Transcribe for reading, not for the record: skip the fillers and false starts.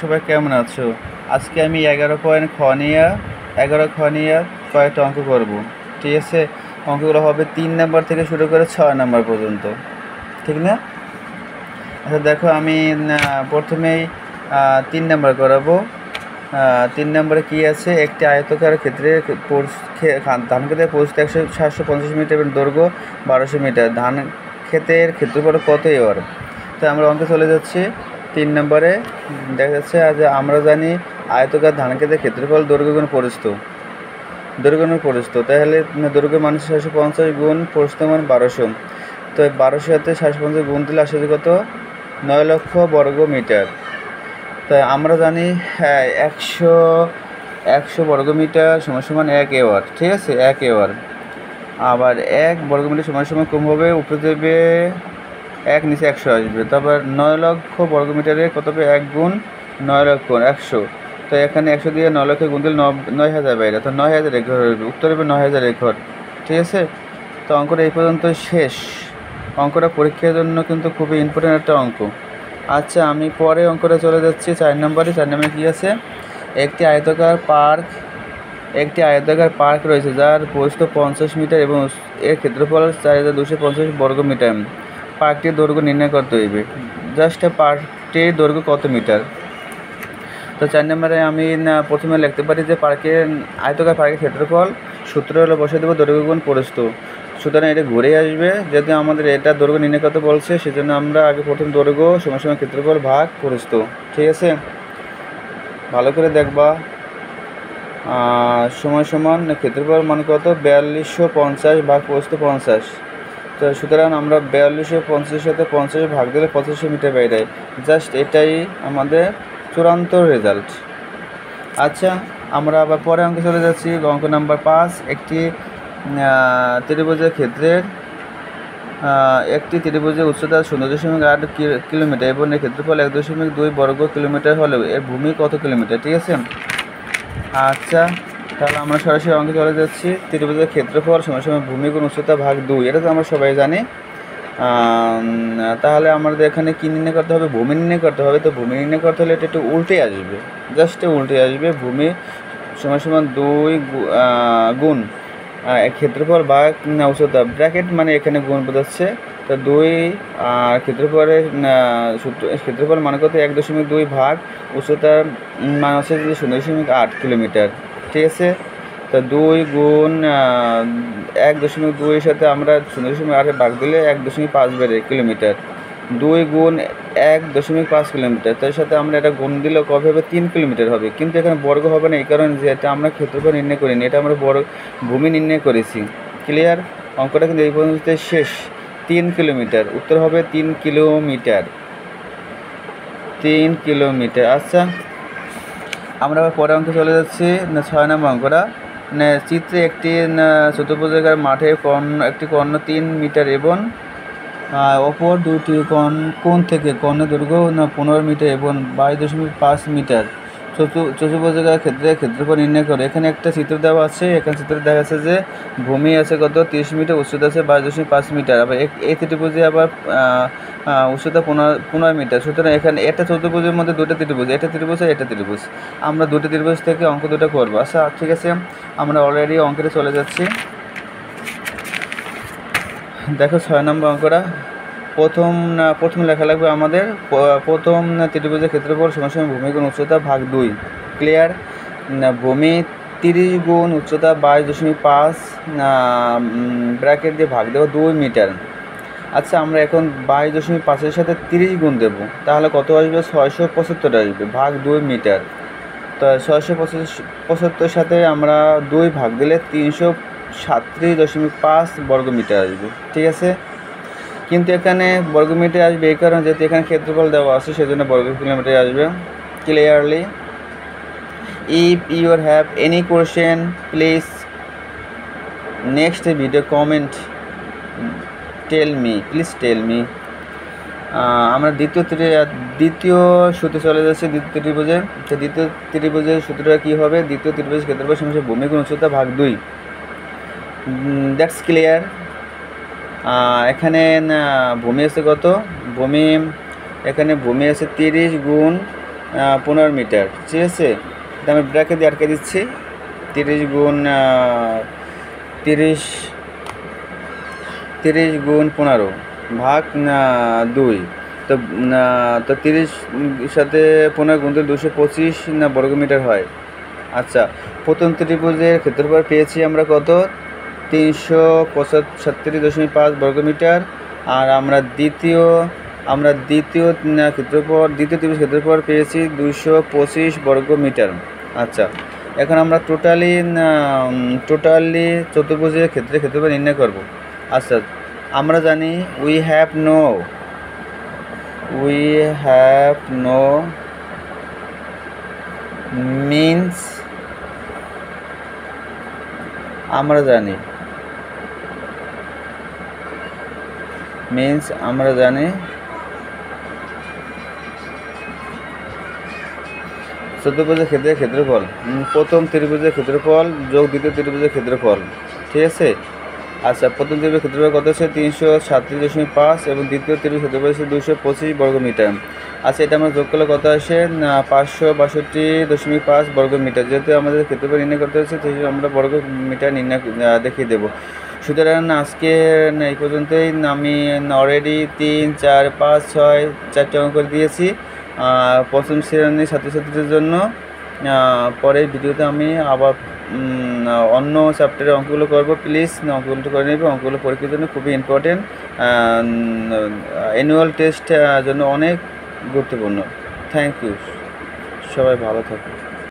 সবাই কেমন আছো? আজকে আমি 11 পয়েন্ট খ নিয়ে 11 খ নিয়ে কয়েকটা অঙ্ক করব। ঠিক আছে, অঙ্কগুলো হবে 3 নাম্বার থেকে শুরু করে 6 নাম্বার পর্যন্ত, ঠিক না? আচ্ছা দেখো, আমি প্রথমেই 3 নাম্বার করাবো। 3 নম্বরে কী আছে, একটি আয়তকার ক্ষেত্রে ধান ক্ষেতের প্রস্থ 750 মিটার এবং দৈর্ঘ্য 1200 মিটার। ধান ক্ষেতের ক্ষেত্রফল কত এবার? তো আমরা অঙ্কে চলে যাচ্ছি। 3 নম্বরে দেখা যাচ্ছে আমরা জানি আয়তকার ধান ক্ষেতের ক্ষেত্রফল দৈর্ঘ্য গুণ প্রস্থ, তাহলে দৈর্ঘ্য মান 750 গুণ প্রস্থ মান 1200। তো 1200 সাথে 750 গুণ দিলে আসে কত? 9 লক্ষ বর্গ মিটার। তাই আমরা জানি 100 বর্গমিটার সমান 1 এওয়ার। ঠিক আছে, 1 এওয়ার। আবার 1 বর্গমিটার সমান কম হবে, উপরে দেবে 1, নিচে 100 আসবে। তারপর 9 লক্ষ বর্গমিটারে কত হবে? 1 গুণ 9 লক্ষ 100। তো এখানে 100 দিয়ে 9 লক্ষ গুণ দিলে 9000 বাইরে, তো 9000 একর হবে। উত্তর হবে 9000 একর। ঠিক আছে, তো অঙ্কটা এই পর্যন্ত শেষ। অঙ্কটা পরীক্ষার জন্য কিন্তু খুবই ইম্পর্টেন্ট একটা অঙ্ক। আচ্ছা, আমি পরে অঙ্কটা চলে যাচ্ছি 4 নম্বরে। 4 নম্বরে কী আছে? একটি আয়তাকার পার্ক রয়েছে যার প্রস্থ 50 মিটার এবং এর ক্ষেত্রফল 4250 বর্গ মিটার। পার্কটির দৈর্ঘ্য নির্ণয় করতে হইবে। জাস্ট পার্কটির দৈর্ঘ্য কত মিটার? তো 4 নম্বরে আমি প্রথমে লিখতে পারি যে আয়তাকার পার্কের ক্ষেত্রফল সূত্র হলো বসে দেবো দৈর্ঘ্য গুণ প্রস্থ। সুতরাং এটা ঘুরে আসবে, যেহেতু আমাদের এটা দৈর্ঘ্য নির্ণয় করতে বলছে, সেজন্য আমরা আগে প্রথম দৈর্ঘ্য সমান ক্ষেত্রফল ভাগ প্রস্থ। ঠিক আছে, ভালো করে দেখবা। সমান ক্ষেত্রফল মানে কত? 4250 ভাগ প্রস্থ 50। তো সুতরাং আমরা 4250 সাথে 50 ভাগ দিলে 2500 মিটার বাইরে। জাস্ট এটাই আমাদের চূড়ান্ত রেজাল্ট। আচ্ছা, আমরা আবার পরে অঙ্কে চলে যাচ্ছি। অঙ্ক নাম্বার 5। একটি ত্রিভুজের ক্ষেত্রের উচ্চতা 0.8 কিলোমিটার এবং এর ক্ষেত্রফল 1.2 বর্গ কিলোমিটার হলেও এর ভূমি কত কিলোমিটার? ঠিক আছে। আচ্ছা, তাহলে আমরা সরাসরি অঙ্কে চলে যাচ্ছি। ত্রিভুজের ক্ষেত্রফল সমান ভূমি গুণ উচ্চতা ভাগ 2, এটা তো আমরা সবাই জানি। তাহলে আমাদের এখানে কী নির্ণয় করতে হবে? ভূমি নির্ণয় করতে হবে। তো ভূমি নির্ণয় করতে হলে এটা একটু উল্টে আসবে, জাস্ট উল্টে আসবে। ভূমি সমান 2 গুণ ক্ষেত্রফল বা উচ্চতা, ব্র্যাকেট মানে এখানে গুণ বোঝাচ্ছে। তো 2 আর ক্ষেত্রফল মানে কত? 1.2 ভাগ উচ্চতার মান হচ্ছে 0.8 কিলোমিটার। ঠিক আছে, তো 2 গুণ 1.2 এর সাথে আমরা 0.8 ভাগ দিলে 1.5 বেড়ে কিলোমিটার। 2 গুণ 1.5 কিলোমিটার, তার সাথে আমরা এটা গুণ দিলেও কবে হবে? 3 কিলোমিটার হবে। কিন্তু এখানে বর্গ হবে না, এই কারণে যে এটা আমরা ক্ষেত্রফল নির্ণয় করিনি, এটা আমরা ভূমি নির্ণয় করেছি। ক্লিয়ার? অঙ্কটা কিন্তু এই পর্যন্ত শেষ। 3 কিলোমিটার, উত্তর হবে 3 কিলোমিটার। 3 কিলোমিটার। আচ্ছা, আমরা আবার পরে অঙ্কে চলে যাচ্ছি। 6 নম্বর অঙ্কটা। চিত্রে একটি চতুর্ভুজাকার মাঠে একটি কর্ণ 3 মিটার এবং অপর দুটি কোণ থেকে কর্ণের দৈর্ঘ্য 15 মিটার এবং 22.5 মিটার। চতুর্ভুজাকার ক্ষেত্রফল নির্ণয় করে। এখানে একটা চিত্র দেওয়া আছে। এখানে চিত্রে দেখা যাচ্ছে যে ভূমি আছে কত? 30 মিটার, উচ্চতা আছে 22.5 মিটার। আবার এই ত্রিভুজে আবার উচ্চতা 15 মিটার। সুতরাং এখানে একটা চতুর্ভুজের মধ্যে দুটো ত্রিভুজ, এটা ত্রিভুজ আর এটা ত্রিভুজ। আমরা দুটো ত্রিভুজ থেকে অঙ্ক দুটো করবো। আচ্ছা, ঠিক আছে, আমরা অলরেডি অঙ্কেতে চলে যাচ্ছি। দেখো 6 নম্বর অঙ্কটা। প্রথম লেখা লাগবে আমাদের প্রথম ত্রিভুজের ক্ষেত্রফল সমান ভূমি গুণ উচ্চতা ভাগ 2। ক্লিয়ার? ভূমি 30 গুণ উচ্চতা 22.5 ব্র্যাকেট দিয়ে ভাগ দেবো 2 মিটার। আচ্ছা, আমরা এখন 22.5 সাথে 30 গুণ দেবো, তাহলে কত আসবে? 675 আসবে ভাগ 2 মিটার। তো 675 সাথে আমরা 2 ভাগ দিলে 337.5 বর্গমিটার আসবে। ঠিক আছে, কিন্তু এখানে বর্গমিটার আসবে এই কারণে যেহেতু এখানে ক্ষেত্রফল দেওয়া আছে, সেজন্য বর্গ কিলোমিটার আসবে। Clearly? If you have any question please next video comment tell me. আমরা দ্বিতীয় সূত্রে চলে যাচ্ছি। দ্বিতীয় ত্রিভুজের সূত্রটা কী হবে? দ্বিতীয় ত্রিভুজের ক্ষেত্রফল সমান ভূমি গুণ উচ্চতা ভাগ 2। That's clear. এখানে ভূমি আছে কত? এখানে ভূমি আছে 30 গুণ 15 মিটার, ঠিক আছে। এটা আমি ব্র্যাকেট দিয়ে আটকে দিচ্ছি। 30 গুণ 15 ভাগ 2। তো 30 সাথে 15 গুণ 225 বর্গমিটার হয়। আচ্ছা, প্রথম ত্রিভুজের ক্ষেত্রফল পেয়েছি আমরা কত? 337.5 বর্গমিটার। আর আমরা দ্বিতীয় ত্রিভুজ ক্ষেত্রফল পেয়েছি 225 বর্গমিটার। আচ্ছা, এখন আমরা টোটালি চতুর্ভুজের ক্ষেত্রফল নির্ণয় করব। আচ্ছা, আমরা জানি উই হ্যাভ নো মিন্স আমরা জানি চতুর্ভুজের ক্ষেত্রফল প্রথম ত্রিভুজের ক্ষেত্রফল যোগ দ্বিতীয় ত্রিভুজের ক্ষেত্রফল, ঠিক আছে। আচ্ছা, প্রথম ত্রিভুজের ক্ষেত্রফল কত হচ্ছে? 337.5 এবং দ্বিতীয় ত্রিভুজের ক্ষেত্রফল হচ্ছে 225 বর্গমিটার। আচ্ছা, এটা আমরা যোগ করলে কত আসে? 562.5 বর্গমিটার। যেহেতু আমাদের ক্ষেত্রফল নির্ণয় করতে হচ্ছে, সেই আমরা বর্গমিটার নির্ণয় দেখিয়ে দেবো। সুতরাং আজকে এই পর্যন্তই। আমি অলরেডি 3, 4, 5, 6 4টে অঙ্ক করে দিয়েছি পঞ্চম শ্রেণীর ছাত্রছাত্রীদের জন্য। পরের ভিডিওতে আমি আবার অন্য চ্যাপ্টারের অঙ্কগুলো করব। প্লিজ অঙ্কগুলো করে নেবে। অঙ্কগুলো পরীক্ষার জন্য খুবই ইম্পর্টেন্ট, অ্যানুয়াল টেস্ট জন্য অনেক গুরুত্বপূর্ণ। থ্যাংক ইউ, সবাই ভালো থাকুন।